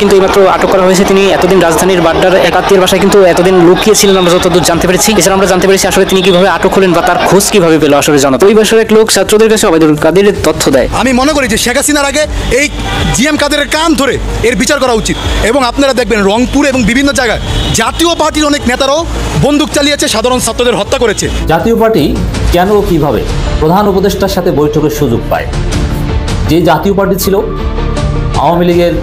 কিন্তু এইমাত্র আটক করা হয়েছে। তিনি এতদিন রাজধানীর বাড্ডার এক আত্মীয়ের বাসায় কিন্তু এতদিন লুকিয়েছিলেন আমরা যতদূর জানতে পেরেছি। এছাড়া আমরা জানতে পেরেছি আসলে তিনি কিভাবে আটক হলেন বা তার খোঁজ কিভাবে পেল আসলে জনতা। ওই বাসার এক লোক ছাত্রদের কাছে ওবায়দুল কাদেরের তথ্য দেয়। আমি মনে করি যে শেখ হাসিনার আগে এই জিএম কাদেরের কান ধরে এর বিচার করা উচিত। এবং আপনারা দেখবেন রংপুর এবং বিভিন্ন জায়গায় জাতীয় পার্টির অনেক নেতারাও বন্দুক চালিয়েছে, সাধারণ ছাত্রদের হত্যা করেছে। জাতীয় পার্টি কেন ও কিভাবে প্রধান উপদেষ্টার সাথে বৈঠকের সুযোগ পায়? যে জাতীয় পার্টি ছিল আওয়ামী লীগের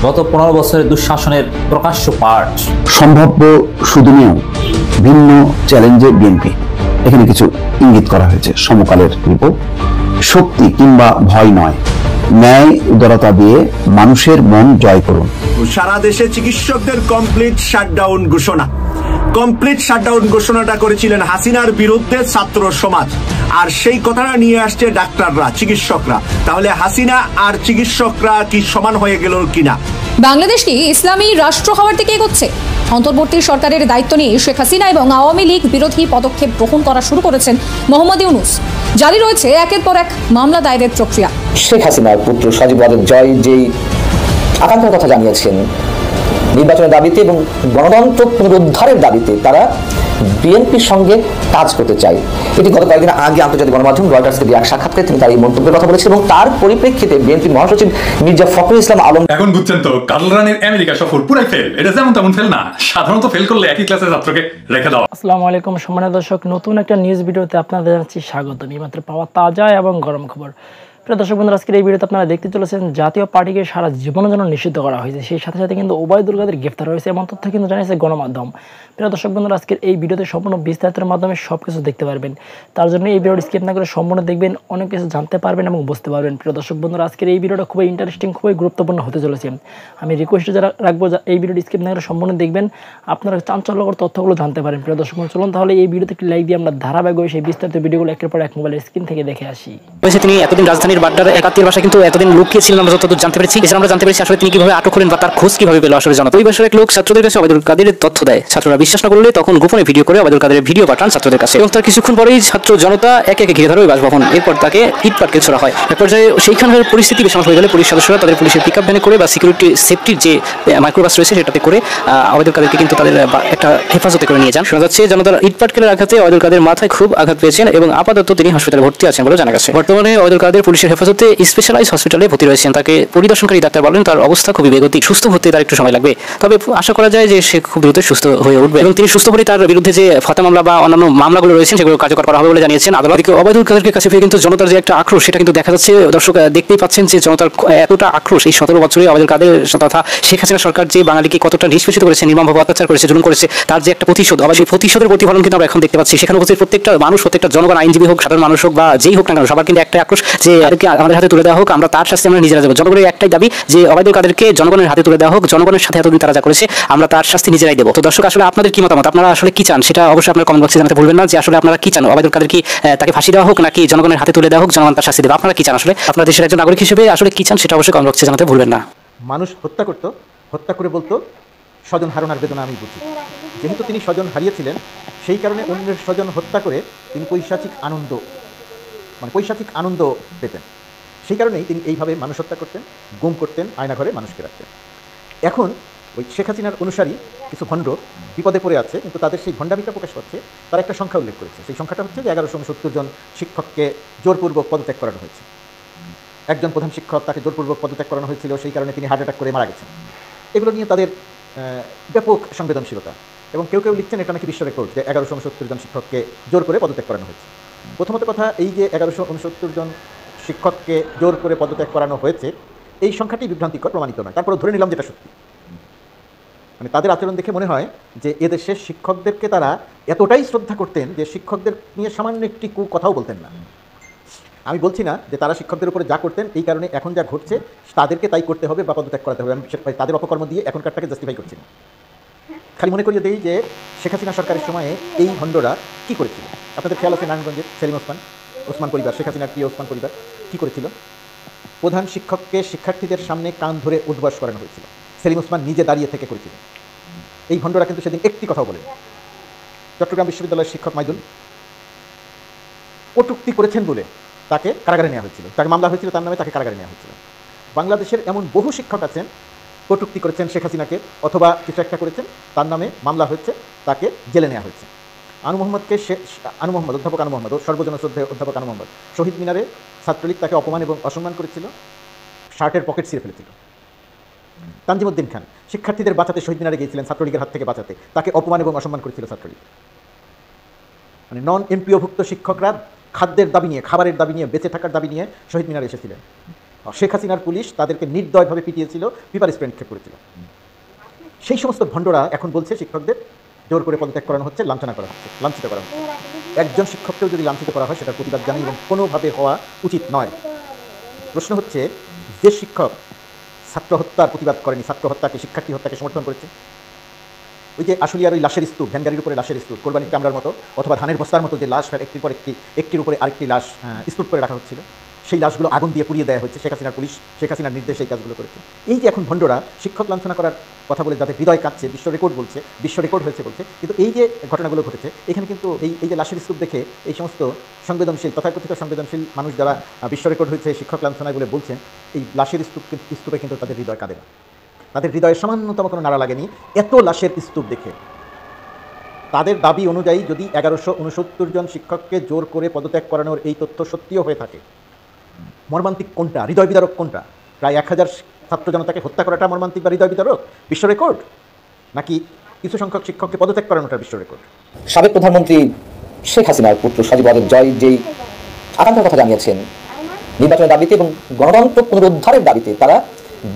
গত 15 বছরের দুঃশাসনের প্রকাশ্য পাঠ। সম্ভাব্য শুধু নিয়েও ভিন্ন চ্যালেঞ্জে বিএনপি, এখানে কিছু ইঙ্গিত করা হয়েছে। সমকালের রিপোর্ট, শক্তি কিংবা ভয় নয়, ন্যায় উদারতা দিয়ে মানুষের মন জয় করুন। সারা দেশে চিকিৎসকদের কমপ্লিট শাটডাউন ঘোষণা। কমপ্লিট শাটডাউন ঘোষণাটা করেছিলেন হাসিনার বিরুদ্ধে ছাত্র সমাজ, আর সেই কথাটা নিয়ে আসছে ডাক্তাররা, চিকিৎসকরা। তাহলে হাসিনা আর চিকিৎসকরা কি সমান হয়ে গেল কিনা? বাংলাদেশ কি ইসলামী রাষ্ট্র হওয়ার দিকে এগোচ্ছে? অন্তর্বর্তী সরকারের দায়িত্ব নিয়ে শেখ হাসিনা এবং আওয়ামী লীগ বিরোধী পদক্ষেপ গ্রহণ করা শুরু করেছেন মোহাম্মদ ইউনূস। জারি রয়েছে একের পর এক মামলা দায়েরের প্রক্রিয়া। শেখ হাসিনার পুত্র সজীব ওয়াজেদ জয় যেই আকাঙ্ক্ষার কথা জানিয়েছেন নির্বাচনের দাবিতে এবং গণতন্ত্র পুনরুদ্ধারের দাবিতে, তারা বিএনপির সঙ্গে কাজ করতে চায়। এটি গত কয়েকদিন আগে আন্তর্জাতিক গণমাধ্যম রয়টার্সকে দিয়ে এক সাক্ষাৎকারে তিনি তার এই মন্তব্যের কথা বলেছেন এবং তার পরিপ্রেক্ষিতে বিএনপির মহাসচিব মির্জা ফখরুল ইসলাম আলম এখন বুঝছেন তো কাল রানীর আমেরিকা সফর পুরাই ফেল। এটা যেমন তেমন ফেল না, সাধারণত ফেল করলে একই ক্লাসের ছাত্রকে রেখে দাও। আসসালামু আলাইকুম সম্মানিত দর্শক, নতুন একটা নিউজ ভিডিওতে আপনাদের জানাচ্ছি স্বাগত। এইমাত্র পাওয়া তাজা এবং গরম খবর। প্রিয় দর্শক বন্ধুরা, আজকের এই ভিডিওতে আপনারা দেখতে চলেছেন জাতীয় পার্টিকে সারা জীবনের জন্য নিষিদ্ধ করা হয়েছে। সেই সাথে সাথে কিন্তু ওবায়দুল কাদের গ্রেফতার হয়েছে, এমন তথ্য কিন্তু জানিয়েছে গণমাধ্যম। প্রিয় দর্শক বন্ধুরা, আজকের এই ভিডিওতে সম্পূর্ণ বিস্তারিতের মাধ্যমে সব কিছু দেখতে পারবেন। তার জন্য এই ভিডিওটি স্কিপ না করে সম্পূর্ণ দেখবেন, অনেক কিছু জানতে পারবেন এবং বুঝতে পারবেন। প্রিয় দর্শক বন্ধুরা, আজকের এই ভিডিওটা খুবই ইন্টারেস্টিং, খুবই গুরুত্বপূর্ণ হতে চলেছে। আমি রিকোয়েস্ট যারা রাখবো, এই ভিডিওটি স্কিপ না করে সম্পূর্ণ দেখবেন, আপনারা চাঞ্চল্যকর তথ্যগুলো জানতে পারেন। প্রিয় দর্শক বন্ধু, চলুন তাহলে এই ভিডিওতে একটি লাইক দিয়ে আমরা ধারাবাহিক সেই বিস্তারিত ভিডিওগুলো একের পর এক মোবাইলের স্ক্রিন থেকে দেখে আসি। তিনি এতদিন রাজধানীর বাড্ডার এক আত্মীয়ের বাসায় কিন্তু এতদিন লুকিয়েছিলেন আমরা যতদূর জানতে পেরেছি। এছাড়া আমরা জানতে পেরেছি আসলে তিনি কিভাবে আটক হলেন বা তার খোঁজ কিভাবে পেল আসলে জনতা। ওই বাসার এক লোক ছাত্রদের কাছে ওবায়দুল কাদেরের তথ্য দেয়। ছাত্ররা বিশ্বাস না করলে তখন গোপনে ভিডিও করে ওবায়দুল কাদেরের ভিডিও পাঠান ছাত্রদের কাছে এবং তার কিছুক্ষণ পরেই ছাত্র জনতা একে একে ঘিরে ধরে ওই বাসভবন। এরপর তাকে ইট পাটকেল ছোড়া হয়। এক পর্যায়ে সেইখানকার পরিস্থিতি বেশ হয়ে গেলে পুলিশ সদস্যরা তাদের পুলিশের পিকআপ ভ্যানে করে বা সিকিউরিটি সেফটির যে মাইক্রোবাস রয়েছে সেটাতে করে ওবায়দুল কাদেরকে কিন্তু তাদের একটা হেফাজতে করে নিয়ে যান। শোনা যাচ্ছে জনতার ইট পাটকেলের আঘাতে ওবায়দুল কাদের মাথায় খুব আঘাত পেয়েছেন এবং আপাতত তিনি হাসপাতালে ভর্তি আছেন বলে জানা গেছে। বর্তমানে ওবায়দুল কাদের পুলিশের হেফাজতে স্পেশালাইজ হসপিটালে ভর্তি রয়েছেন। তাকে পরিদর্শনকারী ডাক্তার বলেন তার অবস্থা খুবই বেগতিক, সুস্থ হতে তার একটু সময় লাগবে, তবে আশা করা যায় যে সে খুব দ্রুত সুস্থ হয়ে উঠবে এবং তিনি সুস্থ হলে তার বিরুদ্ধে যে ফাঁতা মামলা বা অন্যান্য মামলাগুলো রয়েছে সেগুলো কার্যকর করা হবে বলে জানিয়েছেন আদালত। ওবায়দুল কাদেরকে কাছে পেয়ে কিন্তু জনতার যে একটা আক্রোশ সেটা কিন্তু দেখা যাচ্ছে। দর্শক দেখতেই পাচ্ছেন যে জনতার এতটা আক্রোশ। এই 17 বছরে ওবায়দুল কাদের তথা শেখ হাসিনা সরকার যে বাঙালিকে কতটা নিষ্পেষিত করেছে, নির্মমভাবে অত্যাচার করেছে, জুলুম করেছে, তার যে একটা প্রতিশোধ, আবার সেই প্রতিশোধের প্রতিফলন কিন্তু আমরা এখন দেখতে পাচ্ছি। সেখানে উপস্থিত প্রত্যেকটা মানুষ, প্রত্যেকটা জনগণ, আইনজীবী হোক, সাধারণ মানুষ হোক বা যেই হোক না কেন, সবার কিন্তু একটা আক্রোশ যে আমাদের হাতে তুলে দেওয়া হোক, আমরা তার শাস্তি আমরা নিজেরা দেবো। জনগণের একটাই দাবি যে ওবায়দুল কাদেরকে জনগণের হাতে তুলে দেওয়া হোক, জনগণের সাথে এতদিন তারা যা করেছে আমরা তার শাস্তি নিজেরাই দেবো। তো দর্শক, আসলে আপনাদের কি মতামত, আপনারা আসলে কি চান সেটা অবশ্যই আপনারা কমেন্ট বক্সে জানাতে ভুলবেন না যে আসলে আপনারা কি চান। ওবায়দুল কাদের কি তাকে ফাঁসি দেওয়া হোক নাকি জনগণের হাতে তুলে দেওয়া হোক, জনগণ তার শাস্তি দেবে? আপনারা কি চান? আসলে আপনারা দেশের একজন নাগরিক হিসেবে আসলে কি চান সেটা অবশ্যই কমেন্ট বক্সে জানাতে ভুলবেন না। মানুষ হত্যা করত, হত্যা করে বলতো স্বজন হারানোর বেদনা আমি বুঝি। যেহেতু তিনি স্বজন হারিয়েছিলেন, সেই কারণে অন্যের স্বজন হত্যা করে তিনি পৈশাচিক আনন্দ পেতেন। সেই কারণেই তিনি এইভাবে মানুষ হত্যা করতেন, গুম করতেন, আয়নাঘরে মানুষকে রাখতেন। এখন ওই শেখ হাসিনার অনুসারী কিছু ভণ্ড বিপদে পড়ে আছে, কিন্তু তাদের সেই ভণ্ডামিটা প্রকাশ করছে। তারা একটা সংখ্যা উল্লেখ করেছে, সেই সংখ্যাটা হচ্ছে যে 1169 জন শিক্ষককে জোরপূর্বক পদত্যাগ করানো হয়েছে। একজন প্রধান শিক্ষক, তাকে জোরপূর্বক পদত্যাগ করানো হয়েছিল, সেই কারণে তিনি হার্ট অ্যাটাক করে মারা গেছেন। এগুলো নিয়ে তাদের ব্যাপক সংবেদনশীলতা এবং কেউ কেউ লিখছেন এটা নাকি বিশ্ব রেকর্ড যে 1169 জন শিক্ষককে জোর করে পদত্যাগ করানো হয়েছে। প্রথমত কথা, এই যে 1169 জন শিক্ষককে জোর করে পদত্যাগ করানো হয়েছে, এই সংখ্যাটি বিভ্রান্তিকর, প্রমাণিত নয়। তারপরে ধরে নিলাম যেটা সত্যি। মানে তাদের আচরণ দেখে মনে হয় যে এদেশের শিক্ষকদেরকে তারা এতটাই শ্রদ্ধা করতেন যে শিক্ষকদের নিয়ে সামান্য একটি কথাও বলতেন না। আমি বলছি না যে তারা শিক্ষকদের উপরে যা করতেন এই কারণে এখন যা ঘটছে তাদেরকে তাই করতে হবে বা পদত্যাগ করাতে হবে, আমি তাদের অপকর্ম দিয়ে এখনকারটাকে জাস্টিফাই করছি না। খালি মনে করিয়ে দেই যে শেখ হাসিনা সরকারের সময়ে এই ভণ্ডরা কী করেছিল। আপনাদের খেয়াল আছে নারায়ণগঞ্জের সেলিম ওসমান পরিবার, শেখ হাসিনার প্রিয় ওসমান পরিবার কী করেছিল? প্রধান শিক্ষককে শিক্ষার্থীদের সামনে কান ধরে উদ্বাস করানো হয়েছিল। সেলিম ওসমান নিজে দাঁড়িয়ে থেকে করেছিল। এই ভণ্ডরা কিন্তু সেদিন একটি কথা বলেন। চট্টগ্রাম বিশ্ববিদ্যালয়ের শিক্ষক মাইদুল কটূক্তি করেছেন বলে তাকে কারাগারে নেওয়া হয়েছিল, তাকে মামলা হয়েছিল তার নামে, তাকে কারাগারে নেওয়া হয়েছিল। বাংলাদেশের এমন বহু শিক্ষক আছেন কটূক্তি করেছেন শেখ হাসিনাকে অথবা কিছু একটা করেছেন, তার নামে মামলা হয়েছে, তাকে জেলে নেওয়া হয়েছে। অধ্যাপক আনু মোহাম্মদ, সর্বজন শ্রদ্ধেয় অধ্যাপক আনু মোহাম্মদ শহীদ মিনারে ছাত্রলীগ তাকে অপমান এবং অসম্মান করেছিল, শার্টের পকেট ছিঁড়ে ফেলেছিল। তানজিমউদ্দিন খান শিক্ষার্থীদের বাঁচাতে শহীদ মিনারে গিয়েছিলেন, ছাত্রলীগের হাত থেকে বাঁচাতে, তাকে অপমান এবং অসম্মান করেছিল ছাত্রলীগ। মানে নন এমপিওভুক্ত শিক্ষকরা খাদ্যের দাবি নিয়ে, খাবারের দাবি নিয়ে, বেঁচে থাকার দাবি নিয়ে শহীদ মিনারে এসেছিলেন। শেখ হাসিনার পুলিশ তাদেরকে নির্দয়ভাবে পিটিয়েছিল, পেপার স্প্রে নিক্ষেপ করেছিল। সেই সমস্ত ভণ্ডরা এখন বলছে শিক্ষকদের জোর করে পদত্যাগ করানো হচ্ছে, লাঞ্ছনা করা হচ্ছে, লাঞ্ছিত করা হচ্ছে। একজন শিক্ষককেও যদি লাঞ্ছিত করা হয় সেটার প্রতিবাদ জানাই এবং কোনোভাবে হওয়া উচিত নয়। প্রশ্ন হচ্ছে, যে শিক্ষক ছাত্র হত্যার প্রতিবাদ করেনি, ছাত্র হত্যাকে, শিক্ষার্থী হত্যাকে সমর্থন করেছে, ওই যে আশুলিয়ার ওই লাশের স্তূপ, ভ্যানগাড়ির উপরে লাশের স্তূপ, কোরবানির কামরার মতো অথবা ধানের বস্তার মতো যে লাশ একটির পর একটির উপরে আরেকটি লাশ স্তূপ করে রাখা হচ্ছিল, সেই লাশগুলো আগুন দিয়ে পুড়িয়ে দেওয়া হচ্ছে। শেখ হাসিনার পুলিশ শেখ হাসিনার নির্দেশে এই কাজগুলো করেছে। এই যে এখন ভণ্ডরা শিক্ষক লাঞ্ছনা করার কথা বলে যাদের হৃদয় কাঁদছে, বিশ্ব রেকর্ড বলছে, বিশ্ব রেকর্ড হয়েছে বলছে, কিন্তু এই যে ঘটনাগুলো ঘটেছে এখানে কিন্তু এই যে লাশের স্তূপ দেখে এই সমস্ত সংবেদনশীল, তথাকথিত সংবেদনশীল মানুষ যারা বিশ্ব রেকর্ড হয়েছে শিক্ষক লাঞ্ছনায় বলে বলছেন, এই লাশের স্তূপে কিন্তু তাদের হৃদয় কাঁদে না, তাদের হৃদয়ের সামান্যতম কোনো নাড়া লাগেনি এত লাশের স্তূপ দেখে। তাদের দাবি অনুযায়ী যদি 1169 জন শিক্ষককে জোর করে পদত্যাগ করানোর এই তথ্য সত্যিও হয়ে থাকে, মর্মান্তিক কোনটা, হৃদয় বিদারক কোনটা? প্রায় 1000 ছাত্র জনতাকে হত্যা করাটা মর্মান্তিক বা হৃদয় বিদারক, বিশ্ব রেকর্ড, নাকি কিছু সংখ্যক শিক্ষককে পদত্যাগ করানোটা বিশ্ব রেকর্ড? সাবেক প্রধানমন্ত্রী শেখ হাসিনার পুত্র সজীব ওয়াজেদ জয় যেই আকাঙ্ক্ষার কথা জানিয়েছেন, নির্বাচনের দাবিতে এবং গণতন্ত্র পুনরুদ্ধারের দাবিতে তারা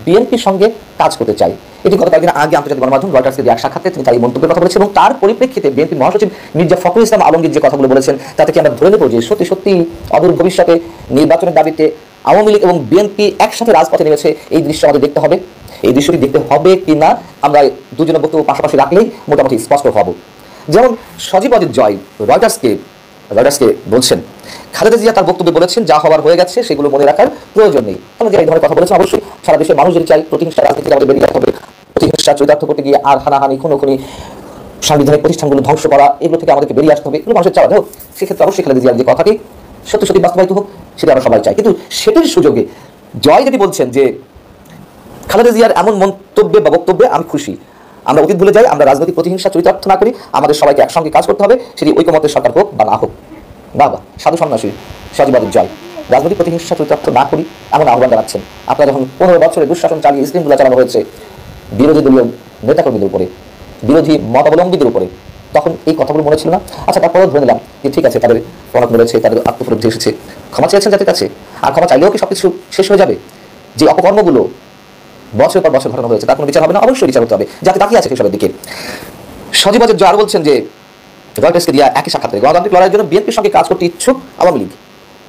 বিএনপির সঙ্গে কাজ করতে চায়। এটি গত কয়েকদিন আগে আন্তর্জাতিক গণমাধ্যম রয়টার্সকে এক সাক্ষাৎকারে তিনি তার এই মন্তব্যের কথা বলেছেন এবং তার পরিপ্রেক্ষিতে বিএনপি মহাসচিব মির্জা ফখরুল ইসলাম আলমগীর যে কথাগুলো বলেছেন তাতে কি আমরা ধরে নেব যে সত্যি সত্যি অদূর ভবিষ্যতে নির্বাচনের দাবিতে আওয়ামী লীগ এবং বিএনপি একসাথে রাজপথে নেমেছে? এই দৃশ্য আমাদের দেখতে হবে। এই দৃশ্যটি দেখতে হবে কি না আমরা দুজনের বক্তব্য পাশাপাশি রাখলেই মোটামুটি স্পষ্ট হব। যেমন সজীব ওয়াজেদ জয় রয়টার্সকে বলছেন, খালেদা জিয়া তার বক্তব্যে বলেছেন যা হওয়ার হয়ে গেছে সেগুলো মনে রাখার প্রয়োজন নেই। আমরা যে এই ধরনের কথা বলেছেন, অবশ্যই সারা দেশের মানুষ যদি চাই প্রতিহিংসা রাজনীতি আমাদের বেরিয়ে যেতে হবে, প্রতিহিংসা চরিতার্থ করতে গিয়ে আর হানাহানি, খুনোখুনি, সাংবিধানিক প্রতিষ্ঠানগুলো ধ্বংস করা, এগুলো থেকে আমাদেরকে বেরিয়ে আসতে হবে, এগুলো মানুষের চাওয়া হোক। সেক্ষেত্রে অবশ্যই খালেদা জিয়ার যে কথাটি সত্যি সত্যি বাস্তবায়িত হোক সেটা আমরা সবাই চাই। কিন্তু সেটির সুযোগে জয় যদি বলছেন যে খালেদা জিয়ার এমন মন্তব্যে বা বক্তব্যে আমি খুশি, আমরা অতীত ভুলে যাই, আমরা রাজনৈতিক প্রতিহিংসা চরিতার্থ না করি, আমাদের সবাইকে একসঙ্গে কাজ করতে হবে, সেটি ঐকমত্যের সরকার হোক বা না হোক। বাবা সাধু সন্ন্যাসী সজীব ওয়াজেদ জয় রাজনৈতিক প্রতিহিংসা চরিতার্থ না করি এমন আহ্বান জানাচ্ছেন। আপনারা যখন 15 বছরের দুঃশাসন চালিয়ে স্কিমগুলো চালানো হয়েছে বিরোধী দলীয় নেতাকর্মীদের উপরে, বিরোধী মতাবলম্বীদের উপরে, তখন এই কথাগুলো মনে ছিল না? আচ্ছা, তারপরেও ধরে নিলাম যে ঠিক আছে, তাদের পরাত মেরেছে, তাদের আত্মপরিধি এসেছে, ক্ষমা চেয়েছেন জাতির কাছে, আর ক্ষমা চাইলেও কি সবকিছু শেষ হয়ে যাবে? যে অপকর্মগুলো বছর পর বছর ঘটানো হয়েছে তার কোনো বিচার হবে না? অবশ্যই বিচার করতে হবে, যাতে তাকিয়ে আছে সেসবের দিকে। সজীব ওয়াজেদ জয় বলছেন যে রয়টার্সকে দেওয়া একই সাক্ষাৎকারে গণতান্ত্রিক লড়াইয়ের জন্য বিএনপির সঙ্গে কাজ করতে ইচ্ছুক আওয়ামী লীগ।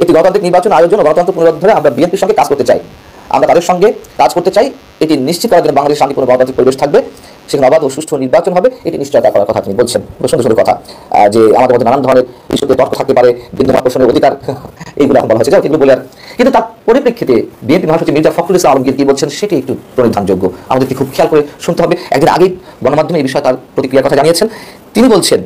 একটি গণতান্ত্রিক নির্বাচন আয়োজন ও গণতন্ত্র পুনরুদ্ধারে আমরা বিএনপির সঙ্গে কাজ করতে চাই, আমরা তাদের সঙ্গে কাজ করতে চাই। এটি নিশ্চিত করার জন্য বাংলাদেশ শান্তিপূর্ণ গণতান্ত্রিক পরিবেশ থাকবে, সেখানে অবাধ ও সুষ্ঠু নির্বাচন হবে, এটি নিশ্চয়তা করার কথা তিনি বলছেন। সুন্দর সুন্দর কথা, যে আমাদের মধ্যে নানান ধরনের ইস্যুতে তর্ক থাকতে পারে, বিদ্যমান প্রশ্নের অধিকার, এইগুলো এখন বলা হয়েছে, এগুলো বলে। কিন্তু তার পরিপ্রেক্ষিতে বিএনপি মহাসচিব মির্জা ফখরুল ইসলাম আলমগীর কি বলছেন সেটি একটু পরিধানযোগ্য, আমাদেরকে খুব খেয়াল করে শুনতে হবে। একদিন আগেই গণমাধ্যমে এই বিষয়ে তার প্রতিক্রিয়ার কথা জানিয়েছেন। তিনি বলছেন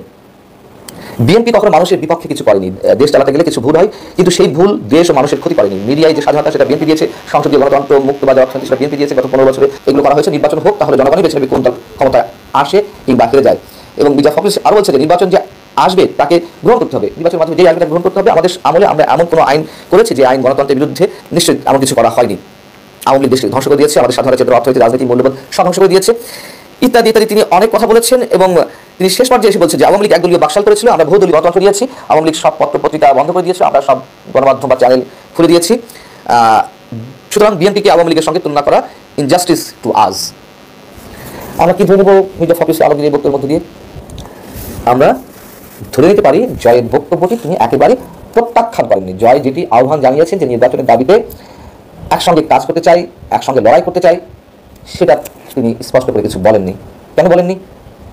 বিএনপি কখনো মানুষের বিপক্ষে কিছু করেনি, দেশ চালাতে গেলে কিছু ভুল হয়, কিন্তু সেই ভুল দেশ ও মানুষের ক্ষতি করেনি। মিডিয়ায় যে স্বাধীনতা সেটা বিএনপি দিয়েছে, সংসদীয় গণতন্ত্র, মুক্তবাদী অর্থনীতি সেটা বিএনপি দিয়েছে। গত 15 বছরে এগুলো করা হয়েছে। নির্বাচন হোক, তাহলে জনগণই বেছে নেবে কোন দল ক্ষমতায় আসে কিংবা হেরে যায়। এবং মির্জা ফখরুল আরও বলছে যে নির্বাচন যে আসবে তাকে গ্রহণ করতে হবে, নির্বাচনের মাধ্যমে যে আইনটা গ্রহণ করতে হবে। আমাদের আমলে আমরা এমন কোনো আইন করেছি যে আইন গণতন্ত্রের বিরুদ্ধে, নিশ্চয়ই এমন কিছু করা হয়নি। আওয়ামী লীগ দেশকে ধ্বংস করে দিয়েছে, আমাদের স্বাধীনতা চেতনা, অর্থনীতি, রাজনীতি, মূল্যবোধ সব ধ্বংস করে দিয়েছে, ইত্যাদি ইত্যাদি। তিনি অনেক কথা বলেছেন এবং তিনি শেষ পর্যায়ে এসে বলছেন যে আওয়ামী লীগ একদলীয় বাকশাল করেছিল, আমরা বহুদলীয় গণতন্ত্র দিয়েছি। আওয়ামী লীগ সব পত্র পত্রিকা বন্ধ করে দিয়েছে, আমরা সব গণমাধ্যম বা চ্যানেল খুলে দিয়েছি। সুতরাং বিএনপিকে আওয়ামী লীগের সঙ্গে তুলনা করা ইনজাস্টিস টু আজ। আমরা কি ধরে নেব মির্জা ফখরুল ইসলাম আলমগীর বক্তব্যের মধ্য দিয়ে? আমরা ধরে নিতে পারি জয়ের বক্তব্যটি তিনি একেবারে প্রত্যাখ্যান করেননি। জয় যেটি আহ্বান জানিয়েছেন যে নির্বাচনের দাবিতে একসঙ্গে কাজ করতে চাই, একসঙ্গে লড়াই করতে চাই, সেটা তিনি স্পষ্ট করে কিছু বলেননি। কেন বলেননি?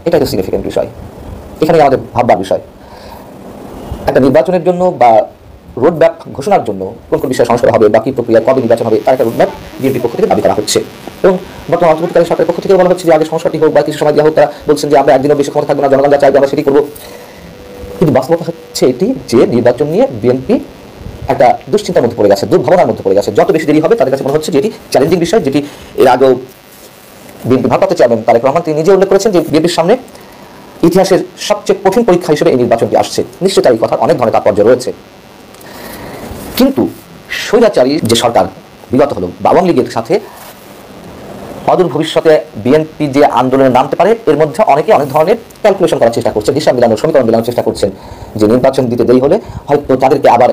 এটাই তো সিগনিফিকেন্ট বিষয়, এখানে আমাদের ভাববার বিষয়। একটা নির্বাচনের জন্য বা রোডম্যাপ ঘোষণার জন্য কোন কোন বিষয় সংস্কার হবে, বাকি প্রক্রিয়া কবে নির্বাচন হবে, তার একটা রোডম্যাপ বিএনপির পক্ষ থেকে দাবি করা হচ্ছে। এবং বর্তমান অন্তর্বর্তীকালীন সরকারের পক্ষ থেকে বলা হচ্ছে যে আগে সংস্কারটি হোক বা কিছু সময় দেওয়া হোক। তারা বলছেন যে আমরা একদিনও বেশি ক্ষমতা থাকবো না, জনগণ যা চাইবে আমরা সেটি করবো। কিন্তু বাস্তবতা হচ্ছে এটি যে নির্বাচন নিয়ে বিএনপি একটা দুশ্চিন্তার মধ্যে পড়ে গেছে, দুর্ভাবনার মধ্যে পড়ে গেছে। যত বেশি দেরি হবে তাদের কাছে মনে হচ্ছে যে এটি চ্যালেঞ্জিং বিষয়, যেটি এর আগেও বিএনপি ভারপ্রাপ্ত চেয়ারম্যান তারেক রহমান তিনি নিজে উল্লেখ করেছেন যে বিএনপির সামনে ইতিহাসের সবচেয়ে কঠিন পরীক্ষা হিসেবে এই নির্বাচনটি আসছে। নিশ্চয়ই তার এই কথা অনেক ধরনের তাৎপর্য রয়েছে। কিন্তু স্বৈরাচারী যে সরকার বিগত হলো আওয়ামী লীগের সাথে অদূর ভবিষ্যতে বিএনপি যে আন্দোলনে নামতে পারে এর মধ্যে অনেকে অনেক ধরনের ক্যালকুলেশন করার চেষ্টা করছে, হিসাব মিলানোর সমীকরণ মিলানোর চেষ্টা করছেন যে নির্বাচন দিতে দেরি হলে হয়তো তাদেরকে আবার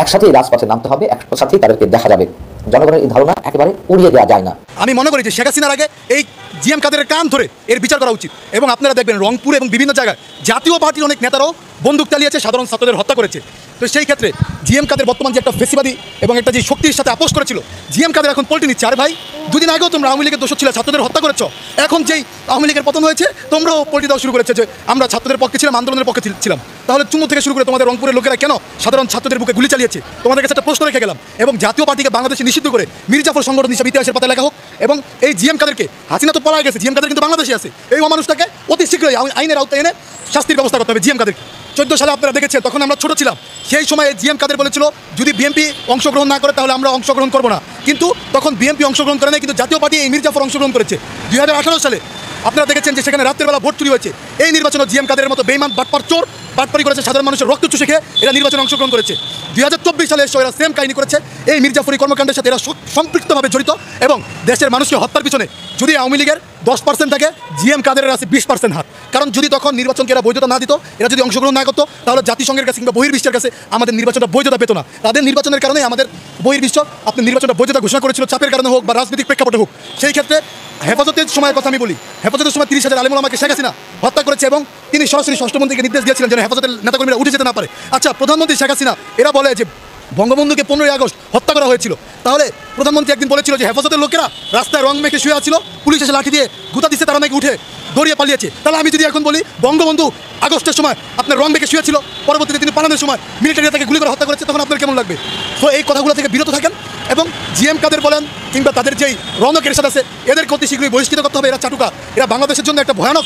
একসাথেই রাজপথে নামতে হবে, একসাথেই তাদেরকে দেখা যাবে। জনগণের এই ধারণা একেবারে উড়িয়ে দেওয়া যায় না। আমি মনে করি যে শেখ হাসিনার আগে এই জিএম কাদেরের কান ধরে এর বিচার করা উচিত। এবং আপনারা দেখবেন রংপুর এবং বিভিন্ন জায়গায় জাতীয় পার্টির অনেক নেতারাও বন্দুক চালিয়েছে, সাধারণ ছাত্রদের হত্যা করেছে। তো সেই ক্ষেত্রে জিএম কাদের বর্তমান যে একটা ফেসিবাদী এবং একটা যে শক্তির সাথে আপোষ করেছিল, জিএম কাদের এখন পল্টি নিচ্ছে। আর ভাই, দুদিন আগেও তোমরা আওয়ামী লীগের দোষ ছিল, ছাত্রদের হত্যা করেছো। এখন যেই আওয়ামী লীগের পতন হয়েছে তোমরাও পল্টি দেওয়া শুরু করেছে যে আমরা ছাত্রদের পক্ষে ছিলাম, আন্দোলনের পক্ষে ছিলাম। তাহলে চুমু থেকে শুরু করে তোমাদের রংপুরের লোকেরা কেন সাধারণ ছাত্রদের বুকে গুলি চালিয়েছে? তোমাদের কাছে একটা প্রশ্ন রেখে গেলাম। এবং জাতীয় পার্টিকে বাংলাদেশে নিষিদ্ধ করে মির্জাফর সংগঠন হিসাবে ইতিহাসের পাতা লেখা হোক। এবং এই জিএম কাদেরকে, হাসিনা তো পলায় গেছে, জিএম কাদের কিন্তু বাংলাদেশে আছে। এই মানুষটাকে অতি শীঘ্রই আইনের আওতায় এনে শাস্তির ব্যবস্থা করতে হবে জিএম কাদের। 14 সালে আপনারা দেখেছেন, তখন আমরা ছোট ছিলাম। সেই সময় জিএম কাদের বলেছিল যদি বিএনপি অংশগ্রহণ না করে তাহলে আমরা অংশগ্রহণ করবো না। কিন্তু তখন বিএনপি অংশগ্রহণ করে না, কিন্তু জাতীয় পার্টি এই মির্জাফর অংশগ্রহণ করেছে। 2018 সালে আপনারা দেখেছেন যে সেখানে রাত্রের বেলা ভোট চুরি হয়েছে। এই নির্বাচনে জিএম কাদের মতো বেইমান বাটপার চোর বাটপারি করেছে, সাধারণ মানুষের রক্ত চুষে খেয়ে এরা নির্বাচনে অংশগ্রহণ করেছে। 2024 সালে এসে এরা সেম কাহিনী করেছে। এই মির্জাফরি কর্মকাণ্ডের সাথে এরা সম্পৃক্তভাবে জড়িত এবং দেশের মানুষকে হত্যার পিছনে যদি আওয়ামী লীগের 10% থাকে, জিএম কাদের আছে 20% হাত। কারণ যদি তখন নির্বাচনকে এরা বৈধতা না দিত, এরা যদি অংশগ্রহণ না করতো, তাহলে জাতিসংঘের কাছে কিংবা বহির্বিশ্বের কাছে আমাদের নির্বাচনটা বৈধতা পেত না। তাদের নির্বাচনের কারণে আমাদের বহির্বিশ্ব আপনি নির্বাচনটা বৈধতা ঘোষণা করেছিল, চাপের কারণে হোক বা রাজনৈতিক প্রেক্ষাপটে হোক। সেই ক্ষেত্রে হেফাজতের সময়ের কথা আমি বলি, হেফাজতের সময় 30,000 আলেম ওলামাকে শেখ হাসিনা হত্যা করেছে এবং তিনি সরাসরি ষষ্ঠমন্ত্রীকে নির্দেশ দিয়েছিলেন যেন হেফাজতের নেতাকর্মীরা উঠে যেতে না পারে। আচ্ছা, প্রধানমন্ত্রী শেখ হাসিনা এরা বলে যে বঙ্গবন্ধুকে 15ই আগস্ট হত্যা করা হয়েছিল। তাহলে প্রধানমন্ত্রী একদিন বলেছিল যে হেফাজতের লোকেরা রাস্তায় রং মেখে শুয়ে আছিল, পুলিশ এসে লাঠি দিয়ে গুতা দিচ্ছে, তারা নাকি উঠে দৌড়িয়ে পালিয়েছে। তাহলে আমি যদি এখন বলি বঙ্গবন্ধু আগস্টের সময় আপনার রং মেখে শুয়েছিল, পরবর্তীতে তিনি পালানোর সময় মিলিটারি তাকে গুলি করে হত্যা করেছে, তখন আপনার কেমন লাগবে? তো এই কথাগুলো থেকে বিরত থাকেন এবং জিএম কাদের বলেন কিংবা তাদের যেই রৌনক এরশাদ আছে এদেরকে অতি শীঘ্রই বহিষ্কৃত করতে হবে। এরা চাটুকা, এরা বাংলাদেশের জন্য একটা ভয়ানক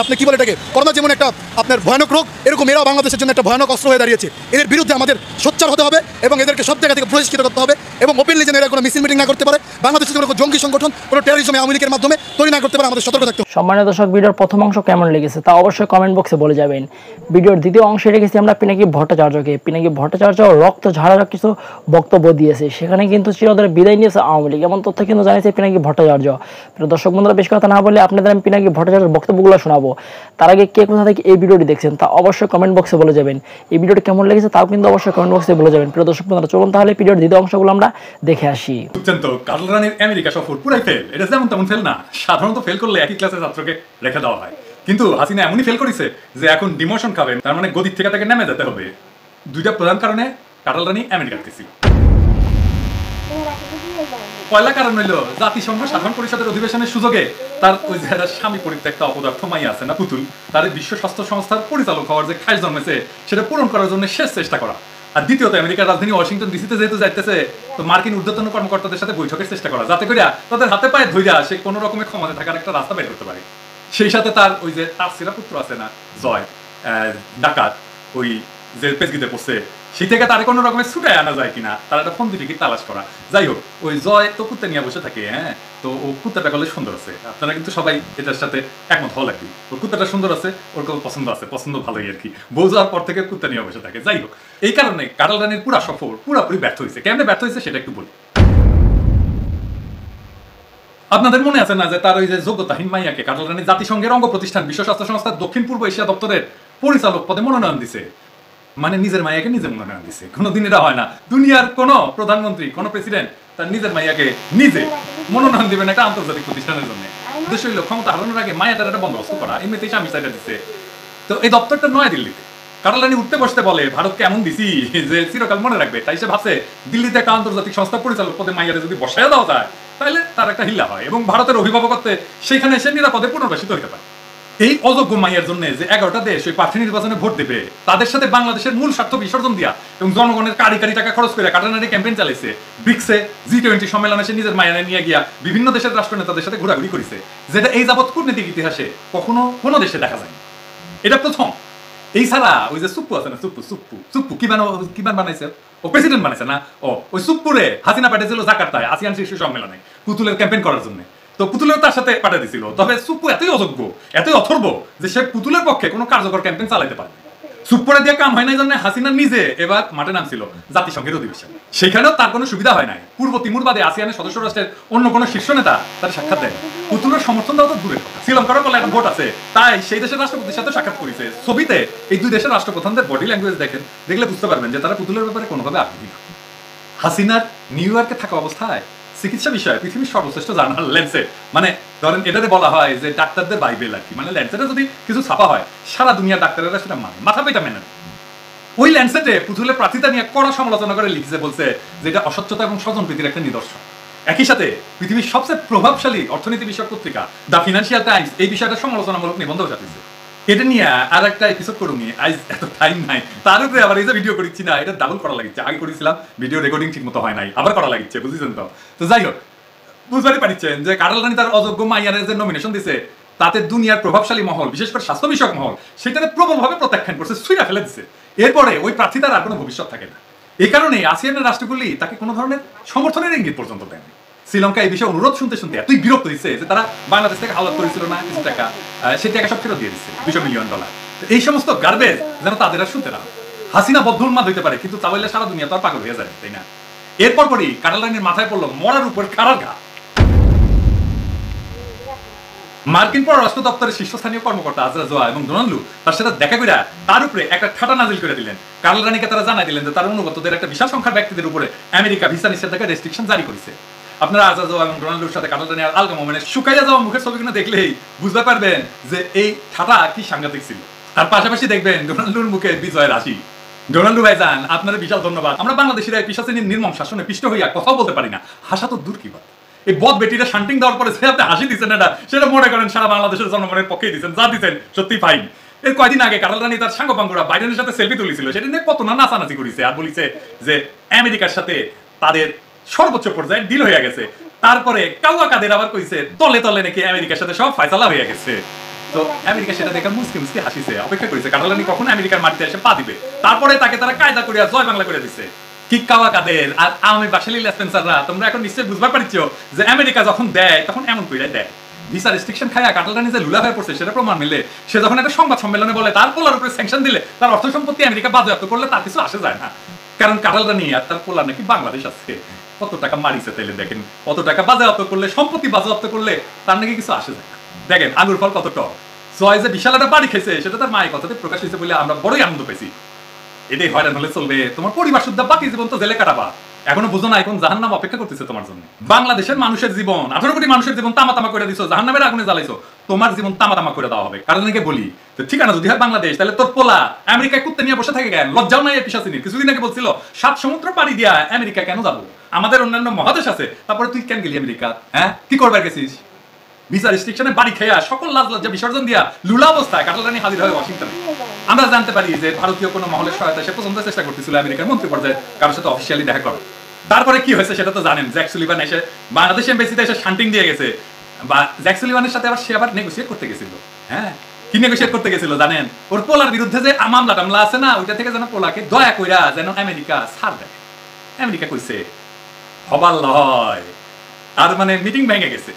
আপনি কি বলে এটাকে, করোনা যেমন একটা আপনার ভয়ানক রোগ, এরকম এরাও বাংলাদেশের জন্য একটা ভয়ানক অস্ত্র হয়ে দাঁড়িয়েছে। এদের বিরুদ্ধে আমাদের সোচ্চার হতে হবে এবং এদেরকে সব জায়গা থেকে বহিষ্কৃত করতে হবে এবং ওপেনলি যেন এরা কোনো মিছিল মিটিং না করতে পারে, বাংলাদেশের কোনো জঙ্গি সংগঠন কোনো টেরোরিজম আওয়ামী লীগের মাধ্যমে তৈরি না করতে পারে, আমাদের সতর্ক থাকতে হবে। সম্মানিত দর্শক, ভিডিওর প্রথম অংশ কেমন লেগেছে তা অবশ্যই কমেন্ট বক্সে বলে যাবেন। ভিডিওর দ্বিতীয় অংশে রেখেছি আমরা পিনাকি ভট্টাচার্যকে। পিনাকি ভট্টাচার্য রক্ত ঝাড়া কিছু বক্তব্য দিয়েছে, সেখানে কিন্তু চিরতরে বিদায় নিয়েছে আওয়ামী লীগ, এমন তথ্য কিন্তু জানিয়েছে পিনাকি ভট্টাচার্য। দর্শক বন্ধুরা, বেশ কথা না বলে আপনাদের আমি পিনাকি ভট্টাচার্যের বক্তব্যগুলো শোনাবো। তার আগে কে কোথা থেকে এই ভিডিওটি দেখছেন তা অবশ্যই কমেন্ট বক্সে বলে যাবেন। এই ভিডিওটি কেমন লেগেছে তাও কিন্তু অবশ্যই কমেন্ট বক্সে বলে যাবেন। প্রিয় দর্শক বন্ধুরা, চলুন তাহলে ভিডিওর দ্বিতীয় অংশগুলো আমরা দেখে আসি। বুঝছেন তো, কাজল রানীর আমেরিকা সফর পুরাই ফেল। এটা যেমন তেমন ফেল না। সাধারণত ফেল করলে একই ক্লাসের ছাত্রকে রেখে দেওয়া হয়, কিন্তু হাসিনা এমনই ফেল করেছে যে এখন ডিমোশন খাবেন, তার মানে গদির থেকে তাকে নেমে যেতে হবে। দুইটা প্রধান কারণে কাজল রানী আমেরিকা গেছিল। পয়লা কারণ হইল জাতিসংঘ সাধারণ পরিষদের অধিবেশনের সুযোগে তার ওই যে স্বামী পরিত্যক্ত অপদার্থ মাই আছে না পুতুল, তার বিশ্ব স্বাস্থ্য সংস্থার পরিচালক হওয়ার যে খাস জন্মেছে সেটা পূরণ করার জন্য শেষ চেষ্টা করা। আর দ্বিতীয়ত, আমেরিকার রাজধানী ওয়াশিংটন ডিসিতে যেহেতু যাইতেছে, তো মার্কিন ঊর্ধ্বতন কর্মকর্তাদের সাথে বৈঠকের চেষ্টা করা, যাতে করে তাদের হাতে পায়ে ধইরা সে কোনো রকমের ক্ষমতা থাকার একটা রাস্তা বের করতে পারে। সেই সাথে তার ওই যে তার সিরা পুত্র আছে না জয় ডাকাত, ওই যে পেজগিতে পড়ছে, সেই থেকে তার কোনো রকমের ছুটায় আনা যায় কিনা তার একটা ফন্দি টিকিট তালাশ করা। যাই হোক, ওই জয় তো কুত্তা নিয়ে বসে থাকে, হ্যাঁ, তো ও কুত্তাটা করলে সুন্দর আছে, আপনারা কিন্তু সবাই এটার সাথে একমত হওয়া লাগবে। ওর কুত্তাটা সুন্দর আছে, ওর কোনো পছন্দ আছে, পছন্দ ভালোই আর কি, বউ যাওয়ার পর থেকে কুত্তা নিয়ে বসে থাকে। যাই হোক, এই কারণে কাজল রানীর পুরা সফর পুরাপুরি ব্যর্থ হয়েছে। কেমনে ব্যর্থ হয়েছে সেটা একটু বলি। আপনাদের মনে আছে না যে তার ওই যে যোগ্যতাহীন মাইয়াকে কাজল রানী জাতিসংঘের অঙ্গ প্রতিষ্ঠান বিশ্ব স্বাস্থ্য সংস্থার দক্ষিণ পূর্ব এশিয়া দপ্তরের পরিচালক পদে মনোনয়ন দিছে। মানে নিজের মাইয়াকে নিজে মনোনয়ন দিছে। কোনোদিন এটা হয় না, দুনিয়ার কোন প্রধানমন্ত্রী কোন প্রেসিডেন্ট তার নিজের মাইয়াকে নিজে মনোনয়ন দিবেন একটা আন্তর্জাতিক প্রতিষ্ঠানের জন্য। উদ্দেশ্য হইল ক্ষমতা হারানোর আগে মায়াটার একটা বন্দোবস্ত করা। এমনিতেই স্বামী চাইটা দিচ্ছে। তো এই দপ্তরটা নয়াদিল্লিতে। কাজল রানী উঠতে বসতে বলে ভারতকে এমন দিছি যে চিরকাল মনে রাখবে, তাই সে ভাবছে দিল্লিতে একটা আন্তর্জাতিক সংস্থা পরিচালক পদে মাইয়ারে যদি বসায় দেওয়া যায় তাহলে তার একটা হিল্লা হয় এবং ভারতের অভিভাবকত্বে সেখানে সে নিরাপদে পুনর্বাসিত হতে পারে। এই অযোগ্য মাইয়ার জন্য যে 11টা দেশ ওই প্রার্থী নির্বাচনে ভোট দেবে, তাদের সাথে বাংলাদেশের মূল স্বার্থ বিসর্জন দিয়া এবং জনগণের কারি কারি টাকা খরচ করে কাটানারি ক্যাম্পেইন চালাইছে। ব্রিক্সে G20 সম্মেলনে সে নিজের মায়ের নিয়ে গিয়া বিভিন্ন দেশের রাষ্ট্রনেতাদের সাথে ঘোরাঘুরি করেছে, যেটা এই যাবৎ কূটনীতিক ইতিহাসে কখনো কোনো দেশে দেখা যায়। এটা প্রথম। এই ছাড়া ওই যে সুপ্পু আছে না, সুপ্পু কি বানাইছে, ও প্রেসিডেন্ট বানাইছে না, ও ওই সুপ্পুরে হাসিনা পাঠিয়েছিল জাকার্তায় আসিয়ান শীর্ষ সম্মেলনে পুতুলের ক্যাম্পেইন করার জন্য। তো পুতুলেও তার সাথে পাঠিয়ে দিছিল। তবে সুপ্পু এতই অযোগ্য, এতই অথর্ব যে সে পুতুলের পক্ষে কোনো কার্যকর ক্যাম্পেইন চালাতে পারে। সুপ্পরে দিয়ে কাম হয় না জন্য হাসিনা নিজে এবার মাঠে নামছিল জাতিসংঘের অধিবেশন, সেখানেও তার কোনো সুবিধা হয় নাই। পূর্ব তিমুর বাদে আসিয়ানের সদস্য রাষ্ট্রের অন্য কোনো শীর্ষ নেতা তার সাক্ষাৎ দেয়। পুতুলের সমর্থন দেওয়া তো দূরের কথা, শ্রীলঙ্কারও বলে একটা ভোট আছে, তাই সেই দেশের রাষ্ট্রপতির সাথে সাক্ষাৎ করেছে। ছবিতে এই দুই দেশের রাষ্ট্রপ্রধানদের বডি ল্যাঙ্গুয়েজ দেখেন, দেখলে বুঝতে পারবেন যে তারা পুতুলের ব্যাপারে কোনোভাবে আগ্রহী না। হাসিনার নিউ ইয়র্কে থাকা অবস্থায় চিকিৎসা বিষয়ে পৃথিবীর সর্বশ্রেষ্ঠ জার্নাল ল্যান্সেট, মানে ধরেন এটাতে বলা হয় যে ডাক্তারদের বাইবেল আর কি, মানে ল্যান্সেটে যদি কিছু ছাপা হয় সারা দুনিয়ার ডাক্তারেরা সেটা মানে মাথা পেটা মেনে। ওই ল্যান্সেটে পুতুলের প্রার্থিতা নিয়ে কড়া সমালোচনা করে লিখছে, বলছে যে এটা অস্বচ্ছতা এবং স্বজনপ্রীতির একটা নিদর্শন। একই সাথে পৃথিবীর সবচেয়ে প্রভাবশালী অর্থনীতি বিষয়ক পত্রিকা দ্য ফিনান্সিয়াল টাইমস এই বিষয়টা সমালোচনামূলক নিবন্ধ ছাপিয়েছে। এটা নিয়ে আর একটা এপিসোড করুন, আজ এত টাইম নাই, তার উপরে আবার এই যে ভিডিও করেছি না, এটা ডাবল করা লাগিচ্ছে। আগে করেছিলাম ভিডিও রেকর্ডিং ঠিক মতো হয় নাই, আবার করা লাগিচ্ছে, বুঝেছেন তো? তো যাই হোক, বুঝতে পারছেন যে কাটাল রানী তার অযোগ্য মাইয়ানের যে নমিনেশন দিছে তাতে দুনিয়ার প্রভাবশালী মহল, বিশেষ করে স্বাস্থ্য বিষয়ক মহল, সেটাতে প্রবলভাবে প্রত্যাখ্যান করছে, ছুঁড়া ফেলে দিচ্ছে। এরপরে ওই প্রার্থী তার আর কোনো ভবিষ্যৎ থাকে না। এই কারণে আসিয়ানের রাষ্ট্রগুলি তাকে কোনো ধরনের সমর্থনের ইঙ্গিত পর্যন্ত দেয়নি। শ্রীলঙ্কা এই বিষয়ে অনুরোধ শুনতে শুনতে এতই বিরক্ত হয়েছে যে তারা বাংলাদেশ থেকে হাওলাত করেছিল না কিছু টাকা, সেই টাকা সব ফেরত দিয়ে দিচ্ছে, $200 মিলিয়ন। এই সমস্ত গার্বেজ যেন তাদের আর শুনতে না। হাসিনা বদ্ধুন্মাদ হইতে পারে, কিন্তু তাহলে সারা দুনিয়া তো আর পাগল হয়ে যায়, তাই না? এরপর পরই কাটাল রানীর মাথায় পড়লো মরার উপর কারার ঘা। মার্কিন পররাষ্ট্র দপ্তরের শীর্ষস্থানীয় কর্মকর্তা আজরা জোয়া এবং ডোনাল্ড লু তার সাথে দেখা করে তার উপরে একটা ঠাটা নাজিল করে দিলেন। কাটাল রানীকে তারা জানাই দিলেন যে তার অনুগতদের একটা বিশাল সংখ্যার ব্যক্তিদের উপরে আমেরিকা ভিসা নিষেধাজ্ঞা রেস্ট্রিকশন জারি করেছে। আপনারা আজরা জোয়া এবং ডোনাল্ড লুর সাথে কাটাল রানী আর আলগা মোমেনের শুকাইয়া যাওয়া মুখের ছবিগুলো দেখলেই বুঝতে পারবেন যে এই ঠাটা কি সাংঘাতিক ছিল। তার পাশাপাশি দেখবেন ডোনাল্ড লুর মুখে বিজয়ের হাসি। ডোনাল্ড লু ভাইজান, আপনারা বিশাল ধন্যবাদ। আমরা বাংলাদেশিরা পিশাচিনীর নির্মম শাসনে পিষ্ট হইয়া কথাও বলতে পারি না, হাসা তো দূর কি বাত। এই বদ বেটিটা শান্টিং দেওয়ার পরে সে আপনি হাসি দিচ্ছেন, এটা সেটা মনে করেন সারা বাংলাদেশের জনগণের পক্ষেই দিচ্ছেন, যা দিচ্ছেন সত্যি ফাইন। এর কয়দিন আগে কাটাল রানী তার সাঙ্গপাঙ্গরা বাইডেনের সাথে সেলফি তুলেছিল, সেটা নিয়ে কত না নাচানাচি করেছে আর বলিছে যে আমেরিকার সাথে তাদের সর্বোচ্চ পর্যায়ে ডিল হয়ে গেছে। তারপরে কাউয়া কাদের আবার কইছে তলে তলে নাকি আমেরিকার সাথে সব ফয়সালা হয়ে গেছে। তো আমেরিকা সেটা দেখে মুসকি মুসকি হাসিছে, অপেক্ষা করেছে কাটাল রানী কখন আমেরিকার মাটিতে এসে পা দিবে। তারপরে তাকে তারা কায়দা করিয়া জয় বাংলা করে দিছে। কি কাওয়া কাদের আর আমি বাসালি লেসপেন্সাররা, তোমরা এখন নিশ্চয়ই বুঝতে পারছো যে আমেরিকা যখন দেয় তখন এমন কইরা দেয়। ভিসা রেস্ট্রিকশন খায়া কাটাল রানী যে লুলা হয়ে পড়ছে সেটা প্রমাণ মিলে সে যখন একটা সংবাদ সম্মেলনে বলে তার পোলার উপরে স্যাংশন দিলে তার অর্থ সম্পত্তি আমেরিকা বাজেয়াপ্ত করলে তার কিছু আসে যায় না, কারণ কাটাল রানী আর তার পোলার নাকি বাংলাদেশ আছে। কত টাকা মারিছে তাইলে দেখেন, কত টাকা বাজেয়াপ্ত করলে, সম্পত্তি বাজেয়াপ্ত করলে তার নাকি কিছু আসে যায় না। দেখেন আঙুর ফল কত টক। জয় যে বিশাল একটা বাড়ি খেয়েছে সেটা তার মায়ের কথাতে প্রকাশ হয়েছে বলে আমরা বড়ই আনন্দ পেয়েছি। এটাই হয়রান হলে চলবে, তোমার পরিবার শুদ্ধ বাকি জীবন তো জেলে কাটাবা, এখনো বুঝো না এখন জাহান্নাম অপেক্ষা করতেছে তোমার জন্য। বাংলাদেশের মানুষের জীবন, 18 কোটি মানুষের জীবন তামা তামা করে দিছো, জাহান্নামের আগুনে জ্বালাইছো, তোমার জীবন তামা তামা করে দেওয়া হবে। কারণ নাকি বলি তো ঠিকানা যদি হয় বাংলাদেশ, তাহলে তোর পোলা আমেরিকায় কুত্তে নিয়ে বসে থাকে কেন? লজ্জাও নাই পিশাচিনীর? কিছুদিন আগে বলছিল 7 সমুদ্র পাড়ি দিয়া আমেরিকা কেন যাবো, আমাদের অন্যান্য মহাদেশ আছে, তারপরে তুই কেন গেলি আমেরিকা? হ্যাঁ, কি করবার গেছিস? ভিসা রেস্ট্রিকশনে বাড়ি খেয়া সকল লাজ লজ্জা বিসর্জন দিয়া লুলা অবস্থায় কাটাল রানী হাজির হয় ওয়াশিংটনে। আমরা জানতে পারি যে ভারতীয় কোনো মহলের সহায়তা সে পর্যন্ত চেষ্টা করতেছিল আমেরিকার মন্ত্রী পর্যায়ে কারোর সাথে অফিসিয়ালি দেখা করার। তারপরে কি হয়েছে সেটা তো জানেন, জ্যাক সুলিভান এসে বাংলাদেশ এমবেসিতে এসে শান্টিং দিয়ে গেছে, বা জ্যাক সুলিভানের সাথে আবার সে আবার নেগোসিয়েট করতে গেছিল। হ্যাঁ, কি নেগোসিয়েট করতে গেছিল জানেন? ওর পোলার বিরুদ্ধে যে মামলা টামলা আছে না, ওইটা থেকে যেন পোলাকে দয়া কইরা যেন আমেরিকা ছাড় দেয়। আমেরিকা কইছে হবার লয়, আর মানে মিটিং ভেঙে গেছে,